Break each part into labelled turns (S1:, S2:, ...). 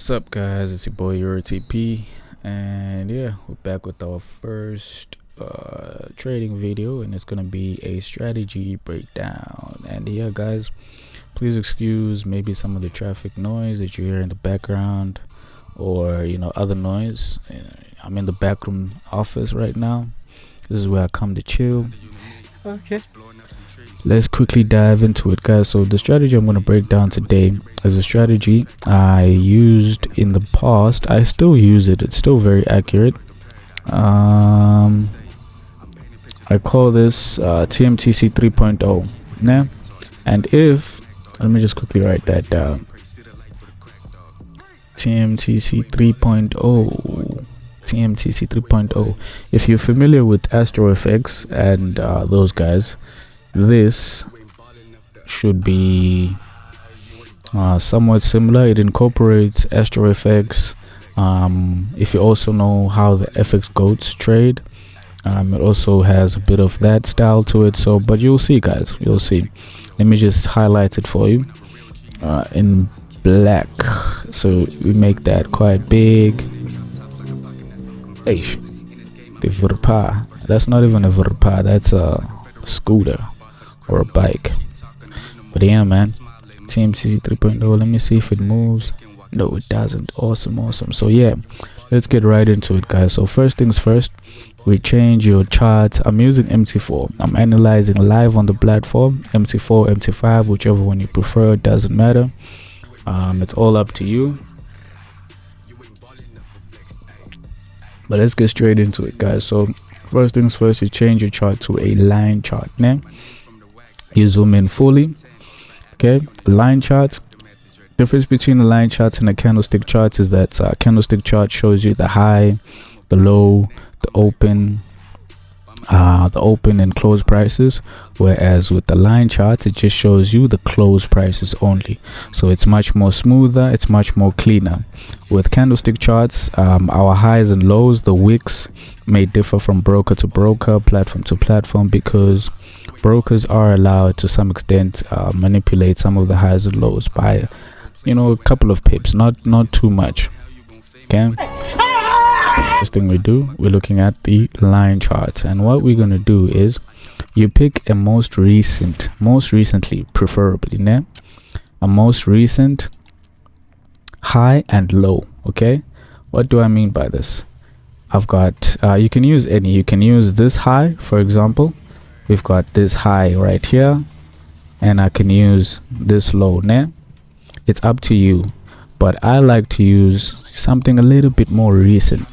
S1: What's up, guys? It's your boy EuroTP, and yeah, we're back with our first trading video, and it's gonna be a strategy breakdown. And yeah, guys, please excuse maybe some of the traffic noise that you hear in the background, or other noise. I'm in the backroom office right now. This is where I come to chill. Okay. Let's quickly dive into it, guys. So the strategy I'm going to break down today is a strategy I used in the past. I still use it. It's still very accurate. I call this TMTC 3.0. Nah? And let me just quickly write that down. TMTC 3.0. TMTC 3.0. If you're familiar with AstroFX and those guys, this should be somewhat similar. It incorporates AstroFX. If you also know how the FX goats trade, it also has a bit of that style to it. So, but you'll see, guys, you'll see. Let me just highlight it for you in black, so we make that quite big. Hey, the Verpa. That's not even a Verpa. That's a scooter or a bike. But yeah, man, TMTC 3.0. Let me see if it moves. No, it doesn't. Awesome. So yeah, let's get right into it, guys. So first things first, we change your charts. I'm using MT4. I'm analyzing live on the platform. MT4, MT5, whichever one you prefer, doesn't matter. It's all up to you. But let's get straight into it, guys. So first things first, you change your chart to a line chart. Now you zoom in fully. Okay, line charts. Difference between a line chart and a candlestick chart is that a candlestick chart shows you the high, the low, the open and close prices, whereas with the line chart it just shows you the close prices only. So it's much more smoother, it's much more cleaner. With candlestick charts, our highs and lows, the wicks may differ from broker to broker, platform to platform, because brokers are allowed to some extent manipulate some of the highs and lows by a couple of pips, not too much. Okay, first thing we do, we're looking at the line chart, and what we're going to do is you pick a most recently preferably, a most recent high and low. Okay, what do I mean by this? I've got you can use any. You can use this high, for example. We've got this high right here, and I can use this low. It's up to you, but I like to use something a little bit more recent,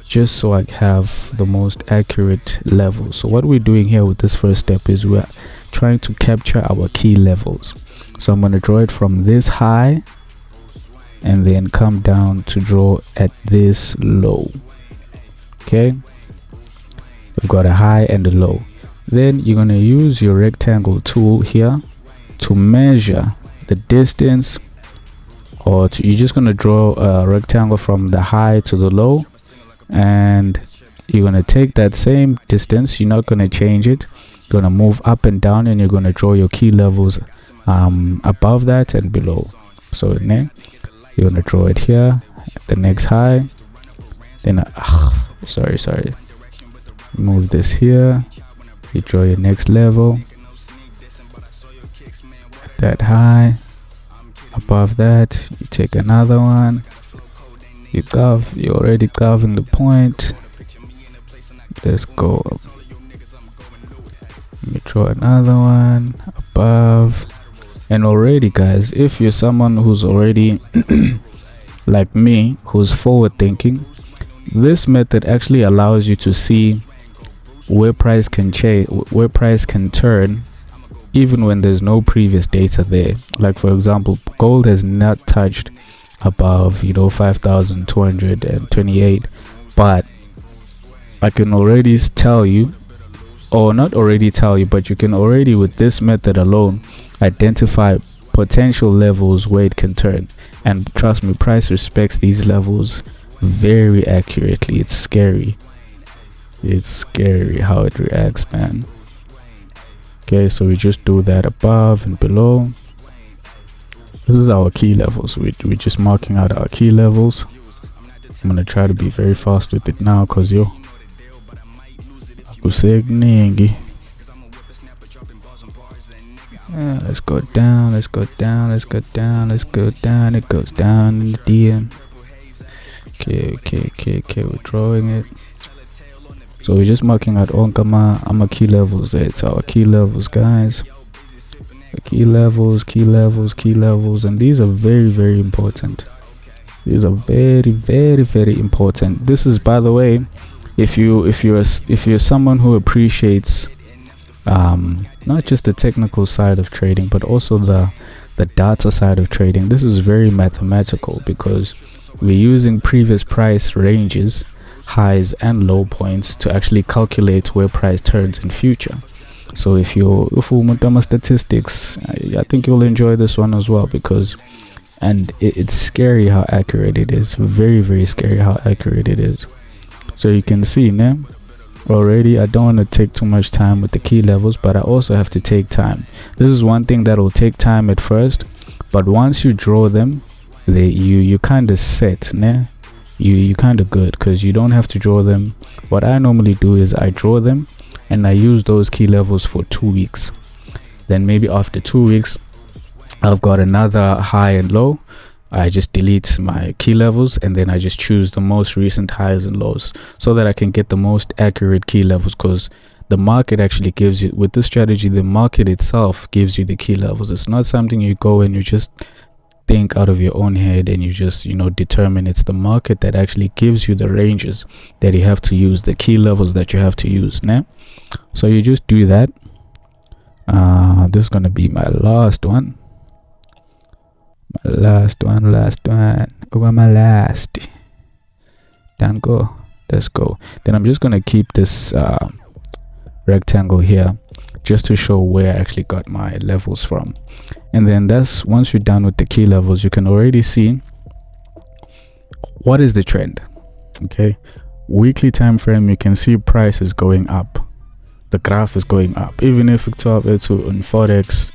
S1: just so I have the most accurate level. So what we're doing here with this first step is we're trying to capture our key levels. So I'm going to draw it from this high and then come down to draw at this low. Okay, we've got a high and a low. Then you're going to use your rectangle tool here to measure the distance, or you're just going to draw a rectangle from the high to the low, and you're going to take that same distance. You're not going to change it. You're going to move up and down, and you're going to draw your key levels above that and below. So you're going to draw it here, the next high, then sorry, move this here. You draw your next level at that high. Above that, you take another one. You're already carving the point. Let's go up. Let me draw another one above. And already, guys, if you're someone who's already like me, who's forward thinking, this method actually allows you to see where price can change, where price can turn, even when there's no previous data there. Like for example, gold has not touched above 5,228, but I can already tell you, or not already tell you, but you can already, with this method alone, identify potential levels where it can turn. And trust me, price respects these levels very accurately. It's scary how it reacts, man. Okay, so we just do that above and below. This is our key levels. We're just marking out our key levels. I'm gonna try to be very fast with it now, cause yo, let's go down, let's go down, let's go down, let's go down. It goes down in the DM. Okay, we're drawing it. So we're just marking out all my key levels there. It's our key levels, guys. The key levels, and these are very important. These are very important. This is, by the way, if you're someone who appreciates not just the technical side of trading, but also the data side of trading, this is very mathematical, because we're using previous price ranges, highs and low points to actually calculate where price turns in future. So if you're statistics, I think you'll enjoy this one as well, because it's scary how accurate it is. Very scary how accurate it is. So you can see now already, I don't want to take too much time with the key levels, but I also have to take time. This is one thing that will take time at first, but once you draw them, you kind of set, nah? You kind of good, because you don't have to draw them. What I normally do is I draw them and I use those key levels for 2 weeks. Then maybe after 2 weeks, I've got another high and low. I just delete my key levels and then I just choose the most recent highs and lows, so that I can get the most accurate key levels, because the market actually gives you, with this strategy, the market itself gives you the key levels. It's not something you go and you just think out of your own head and you just determine. It's the market that actually gives you the ranges that you have to use, the key levels that you have to use now. So you just do that. This is gonna be my last one. My last. Done, go. Let's go. Then I'm just gonna keep this rectangle here, just to show where I actually got my levels from. And then that's, once you're done with the key levels, you can already see what is the trend. Okay, weekly time frame, you can see price is going up. The graph is going up. Even if it's up on Forex,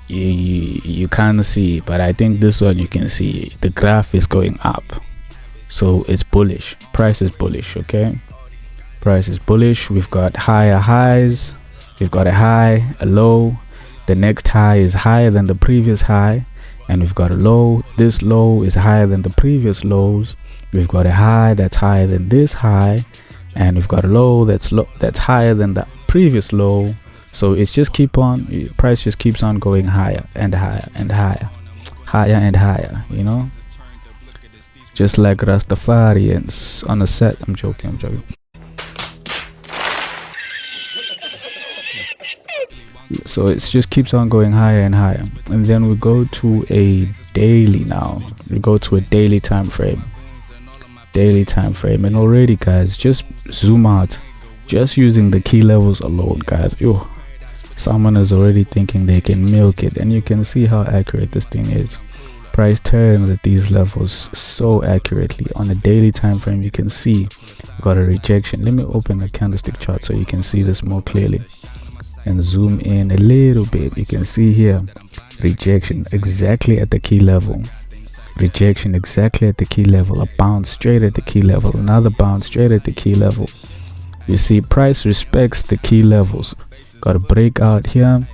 S1: you can't see, but I think this one you can see the graph is going up, so it's bullish. Price is bullish. Okay, price is bullish. We've got higher highs, we've got a high, a low, the next high is higher than the previous high, and we've got a low. This low is higher than the previous lows. We've got a high that's higher than this high, and we've got a low that's higher than the previous low. So it's just price just keeps on going higher and higher and higher, just like Rastafarians on a set. I'm joking. So it just keeps on going higher and higher. And then we go to a daily now. We go to a daily time frame. And already, guys, just zoom out, just using the key levels alone, guys. Yo, someone is already thinking they can milk it, and you can see how accurate this thing is. Price turns at these levels so accurately. On a daily time frame, you can see we got a rejection. Let me open a candlestick chart so you can see this more clearly, and zoom in a little bit. You can see here rejection exactly at the key level, rejection exactly at the key level, a bounce straight at the key level, another bounce straight at the key level. You see, price respects the key levels. Got a breakout here,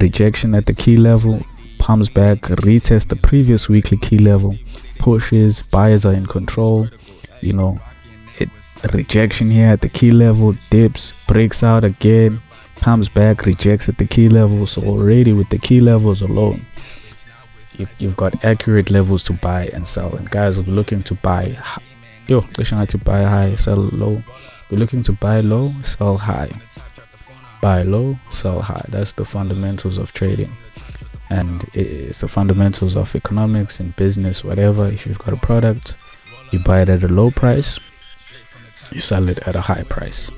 S1: rejection at the key level, comes back, retests the previous weekly key level, pushes, buyers are in control. Rejection here at the key level, dips, breaks out again, comes back, rejects at the key level. So already with the key levels alone, you've got accurate levels to buy and sell. And guys, we're looking to buy to buy high, sell low. We're looking to buy low, sell high. Buy low, sell high. That's the fundamentals of trading, and it's the fundamentals of economics and business, whatever. If you've got a product, you buy it at a low price, you sell it at a high price.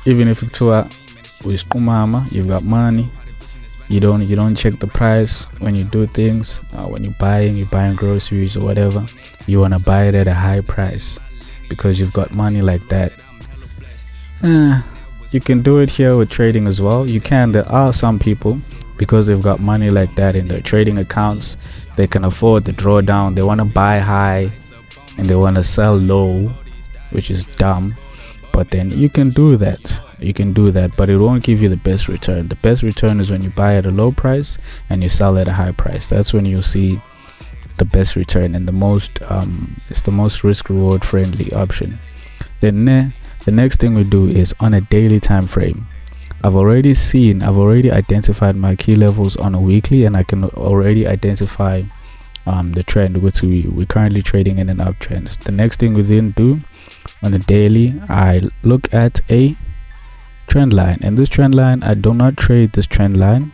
S1: Even if it's with umama, you've got money, you don't check the price when you do things. When you're buying groceries or whatever, you want to buy it at a high price because you've got money like that. You can do it here with trading as well. You can. There are some people, because they've got money like that in their trading accounts, they can afford the drawdown. They want to buy high and they want to sell low, which is dumb. But then you can do that, but it won't give you the best return. The best return is when you buy at a low price and you sell at a high price. That's when you'll see the best return and the most it's the most risk reward friendly option. Then the next thing we do is on a daily time frame. I've already identified my key levels on a weekly, and I can already identify the trend, which we're currently trading in an uptrend. The next thing we then do on a daily, I look at a trend line, and this trend line, I do not trade this trend line.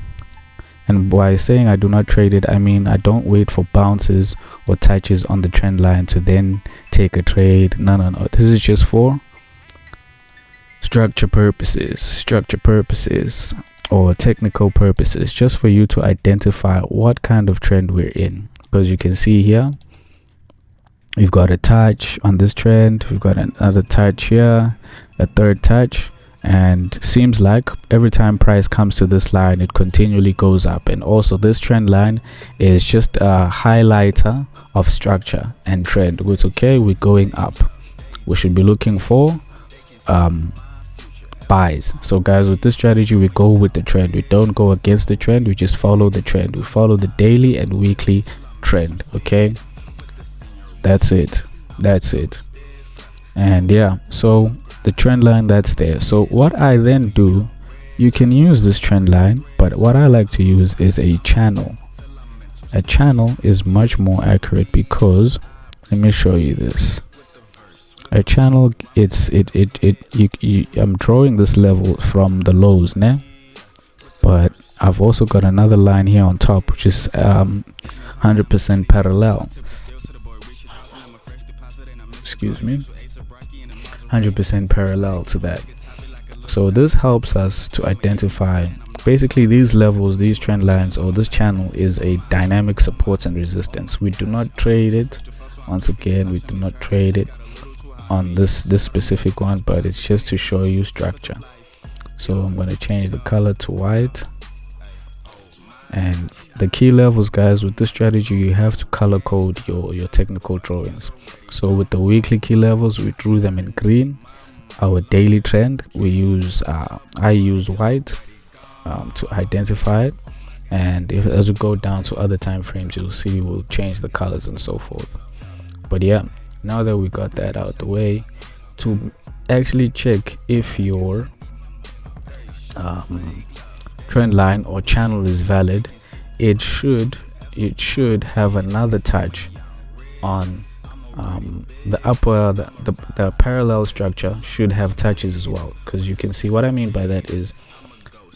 S1: And by saying I do not trade it, I mean I don't wait for bounces or touches on the trend line to then take a trade. No, this is just for structure purposes or technical purposes, just for you to identify what kind of trend we're in. Because you can see here, we've got a touch on this trend, we've got another touch here, a third touch, and seems like every time price comes to this line, it continually goes up. And also this trend line is just a highlighter of structure and trend. It's okay, we're going up, we should be looking for buys. So guys, with this strategy, we go with the trend. We don't go against the trend, we just follow the trend. We follow the daily and weekly trend. Okay, that's it. And yeah, so the trend line that's there. So what I then do, you can use this trend line, but what I like to use is a channel. A channel is much more accurate because, let me show you this. A channel, I'm drawing this level from the lows now, but I've also got another line here on top, which is 100% parallel. Excuse me, 100% parallel to that. So this helps us to identify basically these levels, these trend lines, or this channel is a dynamic support and resistance. We do not trade it. Once again, we do not trade it on this specific one, but it's just to show you structure. So I'm going to change the color to white. And the key levels, guys, with this strategy, you have to color code your technical drawings. So with the weekly key levels, we drew them in green. Our daily trend, we use I use white to identify it. And as we go down to other time frames, you'll see we'll change the colors and so forth. But yeah, now that we got that out the way, to actually check if your trend line or channel is valid, it should have another touch on the upper, the parallel structure should have touches as well. Because you can see what I mean by that is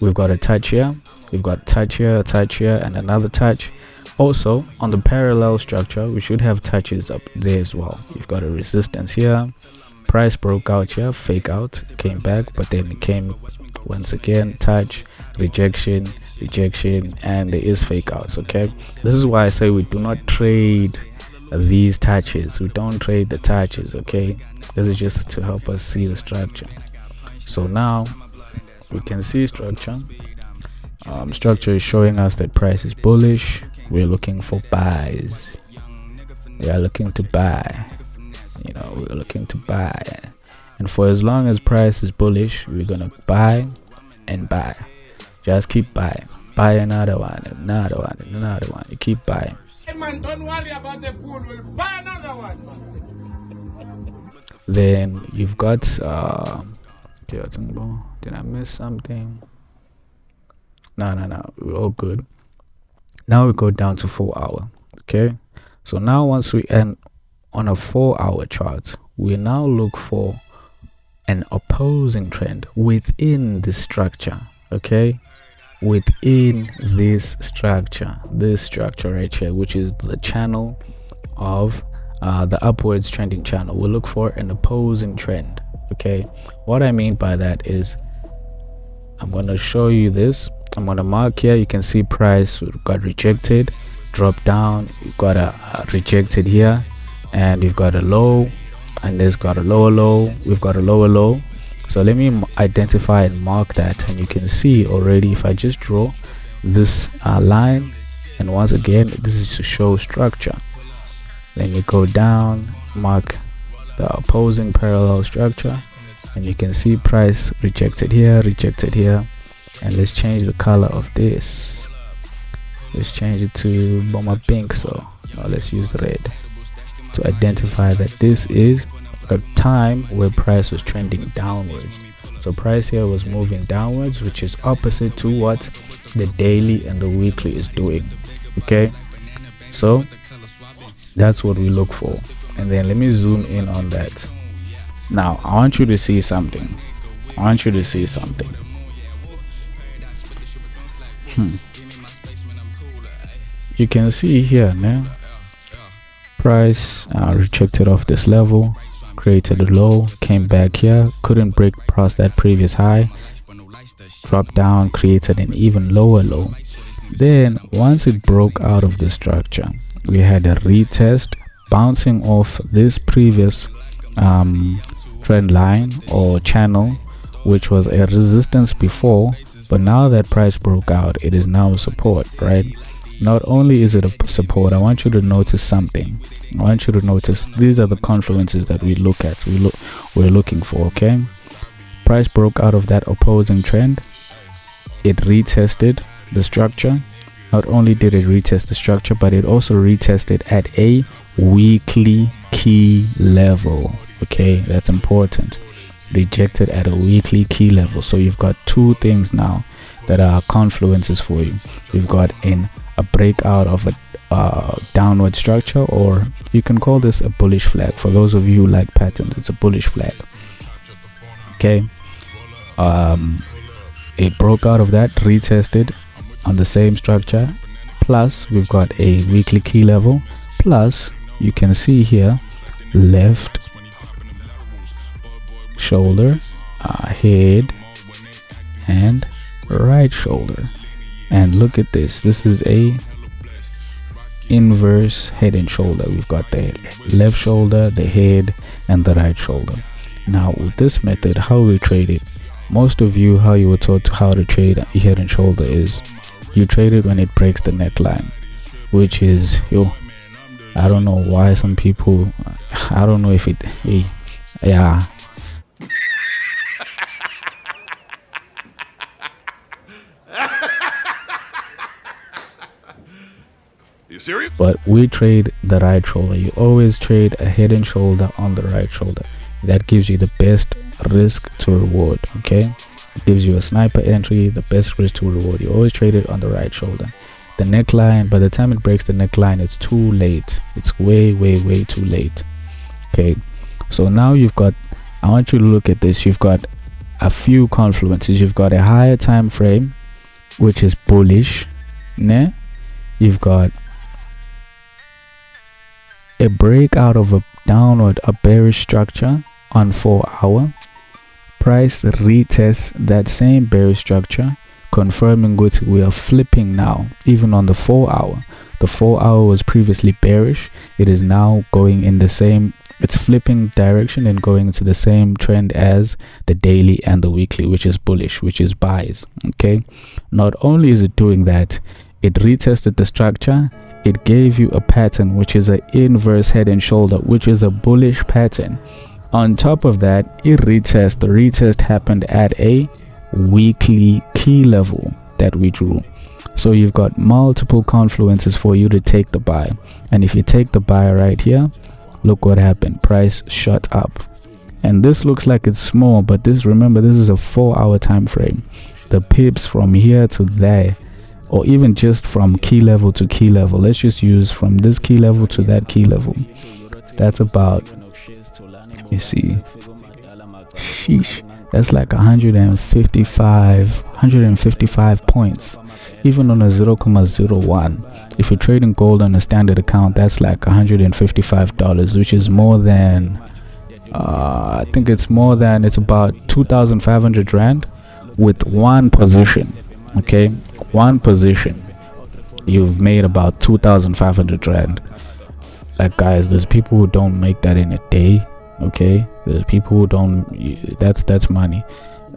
S1: we've got a touch here, we've got a touch here, a touch here, and another touch. Also on the parallel structure, we should have touches up there as well. You've got a resistance here, price broke out here, fake out, came back, but then it came once again, touch, rejection, and there is fake outs. Okay, this is why I say we do not trade these touches. We don't trade the touches. Okay, this is just to help us see the structure. So now we can see structure. Structure is showing us that price is bullish. We're looking for buys. We are looking to buy. We're looking to buy. And for as long as price is bullish, we're gonna buy and buy. Just keep buying. Buy another one, another one, another one. You keep buying.
S2: Hey man, don't worry about the pool. We'll buy another one.
S1: Then you've got did I miss something? No, we're all good. Now we go down to 4 hour. Okay, so now once we end on a 4 hour chart, we now look for an opposing trend within the structure. Okay, within this structure right here, which is the channel of the upwards trending channel. We'll look for an opposing trend. Okay, what I mean by that is I'm going to show you this. I'm going to mark here. You can see price got rejected, drop down, we've got a rejected here, and we've got a low, and there's got a lower low, we've got a lower low. So let me identify and mark that, and you can see already if I just draw this line, and once again this is to show structure. Then you go down, mark the opposing parallel structure, and you can see price rejected here, and let's change the color of this. Let's change it to Boma Pink, so let's use red to identify that this is a time where price was trending downwards. So price here was moving downwards, which is opposite to what the daily and the weekly is doing. Okay, so that's what we look for. And then let me zoom in on that. Now I want you to see something. You can see here now, price rejected off this level, created a low, came back here, couldn't break past that previous high, dropped down, created an even lower low. Then once it broke out of the structure, we had a retest, bouncing off this previous trend line or channel, which was a resistance before, but now that price broke out, it is now support, right? Not only is it a support, I want you to notice something. I want you to notice these are the confluences that we look at, we're looking for. Okay, price broke out of that opposing trend, it retested the structure. Not only did it retest the structure, but it also retested at a weekly key level. Okay, that's important. Rejected at a weekly key level. So you've got two things now that are confluences for you. You've got a breakout of a downward structure, or you can call this a bullish flag. For those of you who like patterns, it's a bullish flag. Okay, it broke out of that, retested on the same structure, plus we've got a weekly key level, plus you can see here left shoulder, head, and right shoulder. And look at this is a inverse head and shoulder. We've got the left shoulder, the head, and the right shoulder. Now with this method, how we trade it, most of you, how you were taught how to trade head and shoulder is you trade it when it breaks the neckline, which is I don't know why some people, I don't know if it yeah.
S3: You serious?
S1: But we trade the right shoulder. You always trade a head and shoulder on the right shoulder. That gives you the best risk to reward. Okay, it gives you a sniper entry, the best risk to reward. You always trade it on the right shoulder. The neckline, by the time it breaks the neckline, it's too late. It's way too late. Okay, so now you've got, I want you to look at this. You've got a few confluences. You've got a higher time frame, which is bullish. You've got a breakout of a downward, a bearish structure on 4 hour. Price retests that same bearish structure, confirming what we are flipping now. Even on the 4 hour, the 4 hour was previously bearish, it is now going in the same, it's flipping direction and going into the same trend as the daily and the weekly, which is bullish, which is buys. Okay, not only is it doing that, it retested the structure, it gave you a pattern which is an inverse head and shoulder, which is a bullish pattern. On top of that, it retest, the retest happened at a weekly key level that we drew. So you've got multiple confluences for you to take the buy. And if you take the buy right here, look what happened, price shot up. And this looks like it's small, but this, remember, this is a 4 hour time frame. The pips from here to there, or even just from key level to key level, let's just use from this key level to that key level, that's about, let me see, sheesh, that's like 155 points. Even on a 0.01, if you're trading gold on a standard account, that's like $155, which is more than I think it's more than, it's about 2,500 rand with one position. Okay, one position, you've made about 2,500 rand. Like, guys, there's people who don't make that in a day. Okay, there's people who don't, that's money.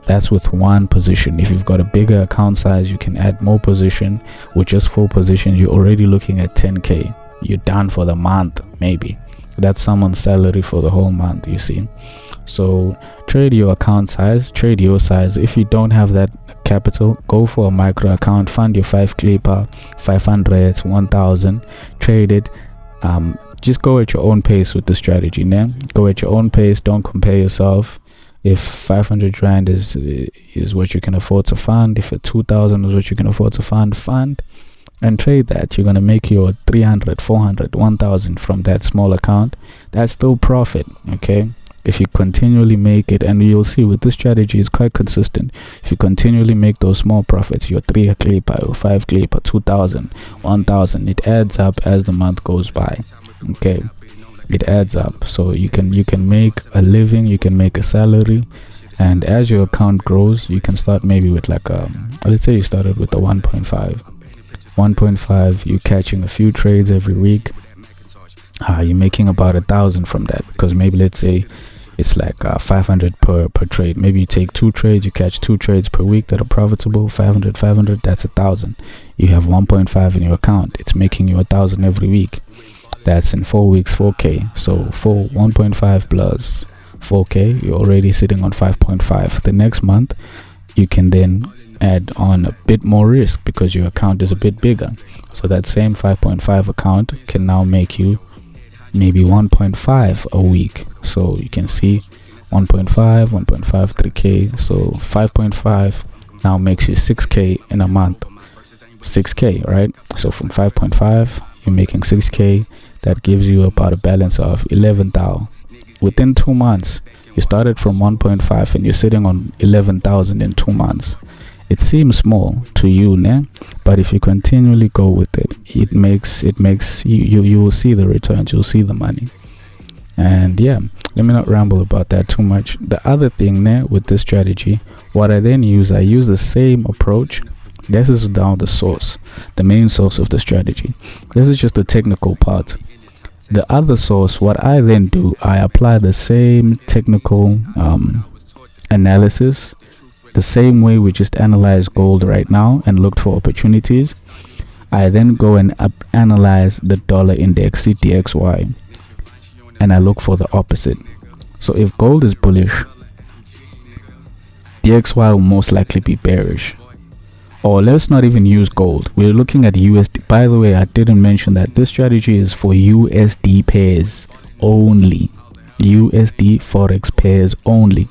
S1: That's with one position. If you've got a bigger account size, you can add more position. With just 4 positions, you're already looking at 10k. You're done for the month. Maybe that's someone's salary for the whole month, you see. So trade your account size, trade your size. If you don't have that capital, go for a micro account, fund your 5 clipper, 500, 1000, trade it. Just go at your own pace with the strategy. Now go at your own pace, don't compare yourself. If 500 rand is what you can afford to fund, if 2000 is what you can afford to fund and trade that, you're going to make your 300, 400, 1000 from that small account. That's still profit. Okay, if you continually make it, and you'll see with this strategy is quite consistent. If you continually make those small profits, your 3 clipper, your 5 clipper, 2000, 1000, it adds up as the month goes by. Okay, it adds up. So you can make a living, you can make a salary, and as your account grows, you can start maybe with like let's say you started with a 1.5, you're catching a few trades every week. You're making about 1000 from that, because maybe let's say it's like 500 per trade. Maybe you take 2 trades, you catch 2 trades per week that are profitable. 500, that's 1000. You have 1.5 in your account, it's making you 1000 every week. That's in 4 weeks, 4k. So for 1.5 plus 4k, you're already sitting on 5.5. The next month you can then add on a bit more risk because your account is a bit bigger. So that same 5.5 account can now make you maybe 1.5 a week. So you can see 1.5, 3k. So 5.5 now makes you 6k in a month. 6k, right? So from 5.5 you're making 6k. That gives you about a balance of 11,000 within 2 months. You started from 1.5 and you're sitting on 11,000 in 2 months. It seems small to you, né? But if you continually go with it, it makes you will see the returns, you'll see the money. And yeah, let me not ramble about that too much. The other thing there with this strategy, what I then use, I use the same approach. This is down the source, the main source of the strategy. This is just the technical part. The other source, what I then do, I apply the same technical analysis, the same way we just analyze gold right now and looked for opportunities. I then go and analyze the dollar index, CDXY, and I look for the opposite. So if gold is bullish, DXY will most likely be bearish. Or let's not even use gold, we're looking at USD. By the way, I didn't mention that this strategy is for USD pairs only. USD Forex pairs only.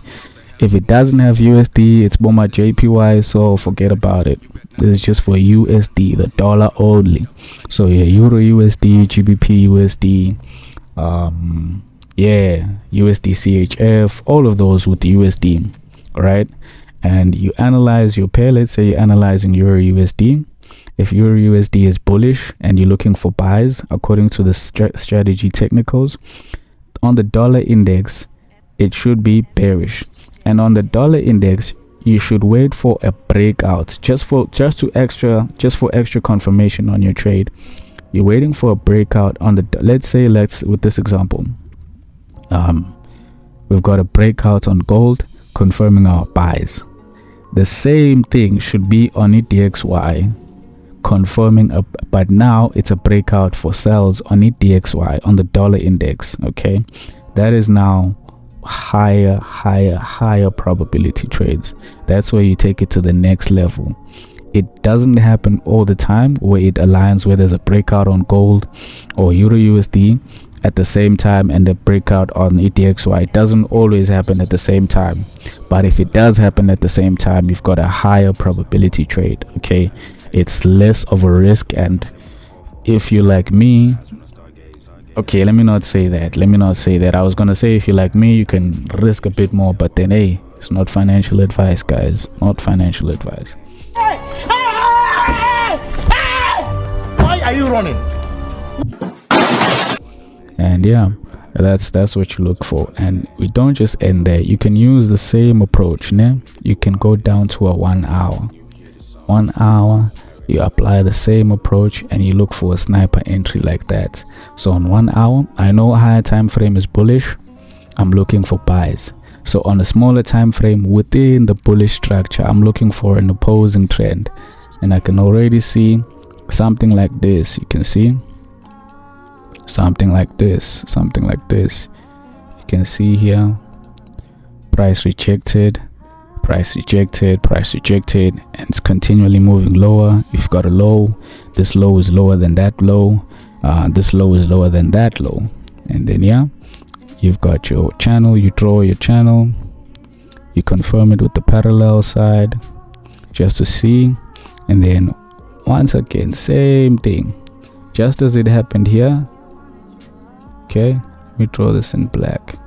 S1: If it doesn't have USD, it's Boma JPY, so forget about it. This is just for USD, the dollar only. So yeah, Euro USD, GBP USD, yeah, USD CHF, all of those with USD, right? And you analyze your pair. Let's say you're analyzing Euro USD. If Euro USD is bullish and you're looking for buys according to the strategy technicals, on the dollar index it should be bearish. And on the dollar index you should wait for a breakout, just for extra confirmation on your trade. You're waiting for a breakout on the, let's with this example, we've got a breakout on gold confirming our buys. The same thing should be on EDXY confirming but now it's a breakout for sells on EDXY on the dollar index. Okay, that is now higher probability trades. That's where you take it to the next level. It doesn't happen all the time where it aligns, where there's a breakout on gold or Euro USD at the same time and the breakout on EDXY. It doesn't always happen at the same time, but if it does happen at the same time, you've got a higher probability trade. Okay, it's less of a risk. And if you like me, okay, let me not say that. I was gonna say if you're like me, you can risk a bit more, but then hey, it's not financial advice, guys. Not financial advice.
S2: Why are you running?
S1: And yeah, that's what you look for. And we don't just end there. You can use the same approach. Né? You can go down to a 1 hour. 1 hour, you apply the same approach and you look for a sniper entry like that. So on 1 hour, I know a higher time frame is bullish, I'm looking for buys. So on a smaller time frame within the bullish structure, I'm looking for an opposing trend, and I can already see something like this. You can see something like this, you can see here, price rejected, price rejected, price rejected, and it's continually moving lower. You've got a low, this low is lower than that low, this low is lower than that low, and then yeah, you've got your channel. You draw your channel, you confirm it with the parallel side just to see, and then once again same thing, just as it happened here. Okay, let me draw this in black,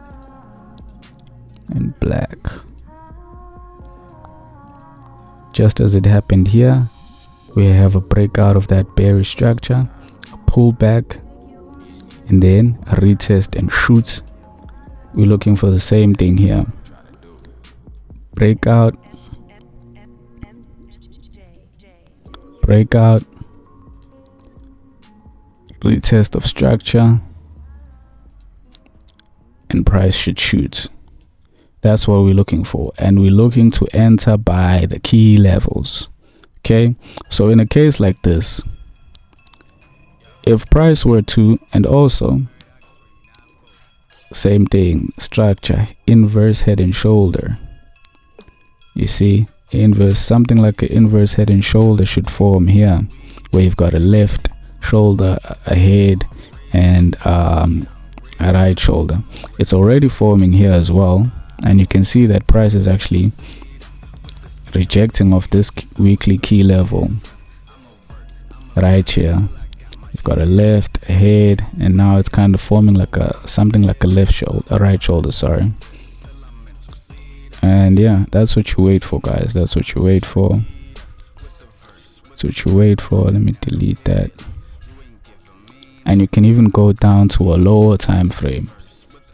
S1: just as it happened here. We have a breakout of that bearish structure, a pullback, and then a retest and shoot. We're looking for the same thing here, breakout, retest of structure, and price should shoot. That's what we're looking for, and we're looking to enter by the key levels. Okay, so in a case like this, if price were to, and also same thing, structure, inverse head and shoulder, you see, inverse, something like an inverse head and shoulder should form here, where you've got a left shoulder, a head, and a right shoulder. It's already forming here as well, and you can see that price is actually rejecting off this weekly key level right here. You've got a left, a head, and now it's kind of forming like something like a left shoulder, a right shoulder, sorry. And yeah, that's what you wait for, guys. That's what you wait for. Let me delete that. And you can even go down to a lower time frame.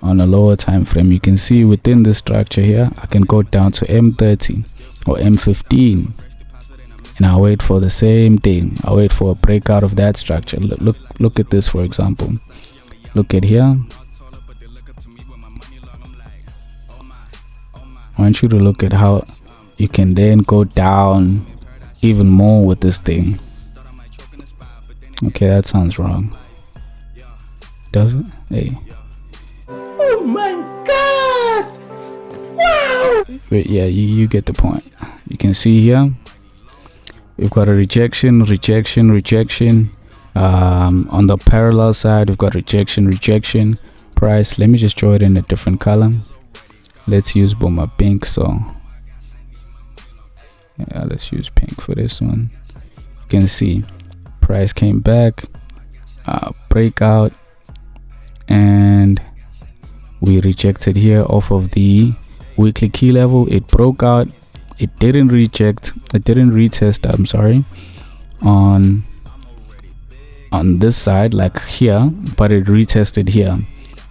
S1: On a lower time frame, you can see within this structure here, I can go down to M30 or M15, and I wait for the same thing. I wait for a breakout of that structure. Look at this, for example. Look at here. I want you to look at how you can then go down even more with this thing. Okay, that sounds wrong. Does it? Hey.
S4: Oh my god! Wow!
S1: But yeah, you get the point. You can see here we've got a rejection. On the parallel side, we've got rejection, price. Let me just draw it in a different color. Let's use Boma pink. So yeah, let's use pink for this one. You can see price came back, breakout, and we rejected here off of the weekly key level. It broke out, it didn't retest, I'm sorry, on this side like here, but it retested here,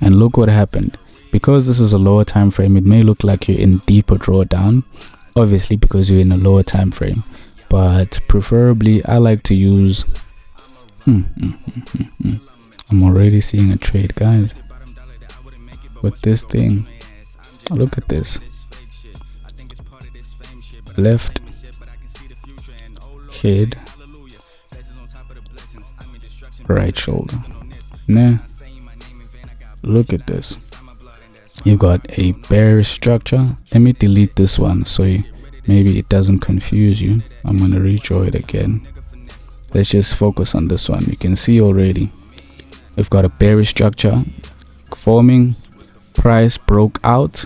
S1: and look what happened. Because this is a lower time frame, it may look like you're in deeper drawdown, obviously because you're in a lower time frame, but preferably I like to use I'm already seeing a trade, guys, with this thing. Look at this, left head, right shoulder. Nah, look at this. You got a bearish structure. Let me delete this one so maybe it doesn't confuse you. I'm gonna redraw it again. Let's just focus on this one. You can see already we've got a bearish structure forming. Price broke out,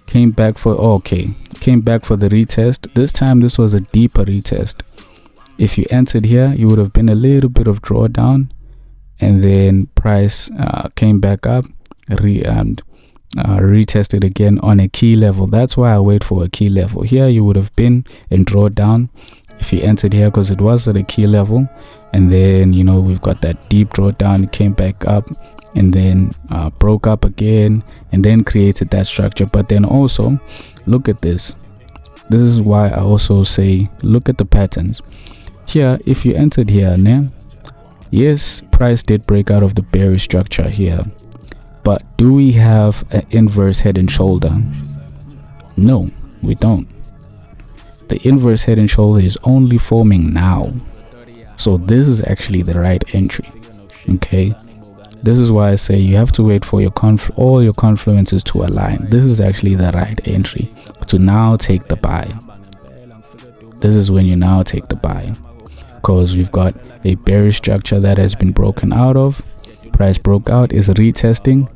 S1: came back for the retest. This time this was a deeper retest. If you entered here, you would have been a little bit of drawdown, and then price came back up, retested again on a key level. That's why I wait for a key level. Here you would have been in drawdown if you entered here, because it was at a key level, and then we've got that deep drawdown. It came back up and then broke up again, and then created that structure. But then also look at this. This is why I also say look at the patterns here. If you entered here now, yes, price did break out of the bearish structure here, but do we have an inverse head and shoulder? No, we don't. The inverse head and shoulder is only forming now. So this is actually the right entry. Okay, this is why I say you have to wait for your all your confluences to align. This is actually the right entry to now take the buy. This is when you now take the buy, because we've got a bearish structure that has been broken out of. Price broke out, is retesting,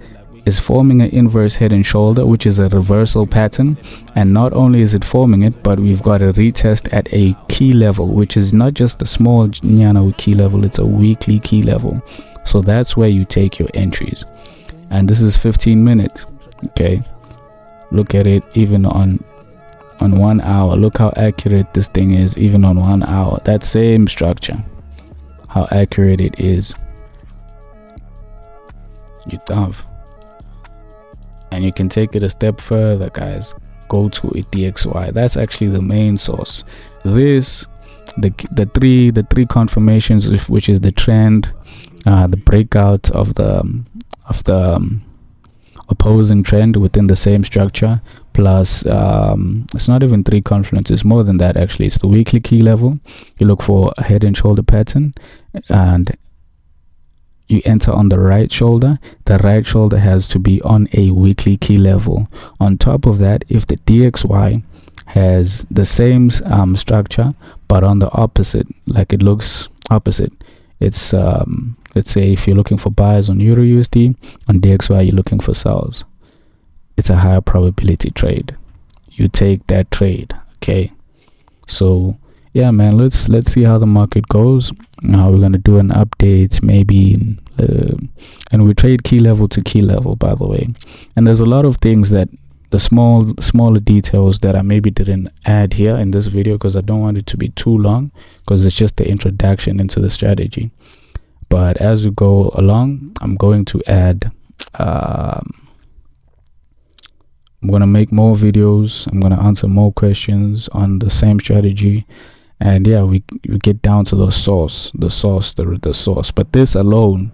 S1: is forming an inverse head and shoulder, which is a reversal pattern. And not only is it forming it, but we've got a retest at a key level, which is not just a small nyana key level, it's a weekly key level. So that's where you take your entries. And this is 15 minutes. Okay, look at it even on 1 hour. Look how accurate this thing is even on 1 hour. That same structure, how accurate it is. You tough. And you can take it a step further, guys. Go to a DXY. That's actually the main source. This, the three confirmations, which is the trend, the breakout of the opposing trend within the same structure, plus it's not even 3 confluences, more than that actually. It's the weekly key level. You look for a head and shoulder pattern, and you enter on the right shoulder. The right shoulder has to be on a weekly key level. On top of that, if the DXY has the same structure but on the opposite, like it looks opposite, it's let's say if you're looking for buys on Euro USD, on DXY you're looking for sells, it's a higher probability trade. You take that trade. Okay, so yeah, man, let's see how the market goes. Now we're gonna do an update maybe, and we trade key level to key level, by the way. And there's a lot of things that the smaller details that I maybe didn't add here in this video, because I don't want it to be too long, because it's just the introduction into the strategy. But as we go along, I'm going to add I'm gonna make more videos. I'm gonna answer more questions on the same strategy. And yeah, we get down to the source. But this alone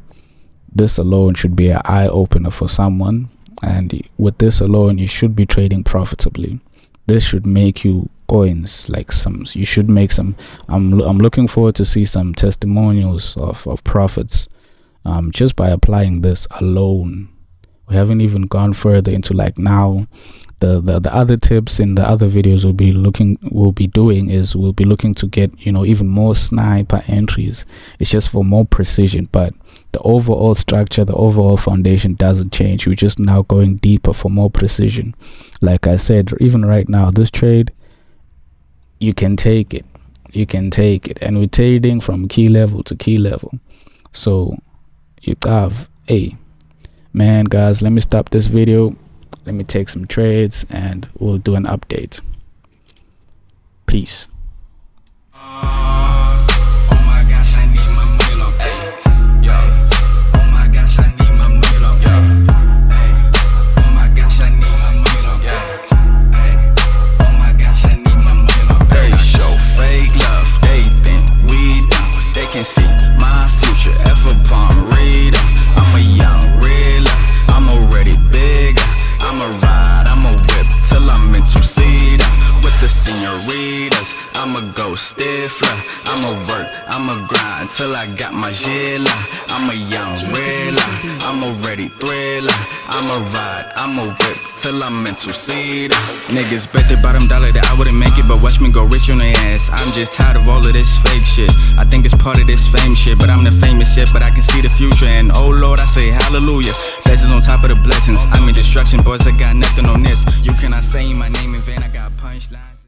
S1: should be an eye opener for someone. And with this alone, you should be trading profitably. This should make you coins, like you should make some. I'm looking forward to see some testimonials of profits just by applying this alone. We haven't even gone further into like now. The other tips in the other videos we'll be looking to get, you know, even more sniper entries. It's just for more precision, but the overall structure, the overall foundation doesn't change. We're just now going deeper for more precision. Like I said, even right now, this trade, you can take it, and we're trading from key level to key level. So you have man, guys, let me stop this video. Let me take some trades and we'll do an update. Peace.
S5: I'ma work, I'ma grind till I got my Gila. I'm a young reeler, I'm a ready thriller. I'ma ride, I'ma whip till I'm mental seed. Niggas bet their bottom dollar that I wouldn't make it, but watch me go rich on their ass. I'm just tired of all of this fake shit. I think it's part of this fame shit, but I'm the famous shit, but I can see the future. And oh Lord, I say hallelujah. Blessings on top of the blessings. I'm in destruction, boys, I got nothing on this. You cannot say my name in vain, I got punchlines.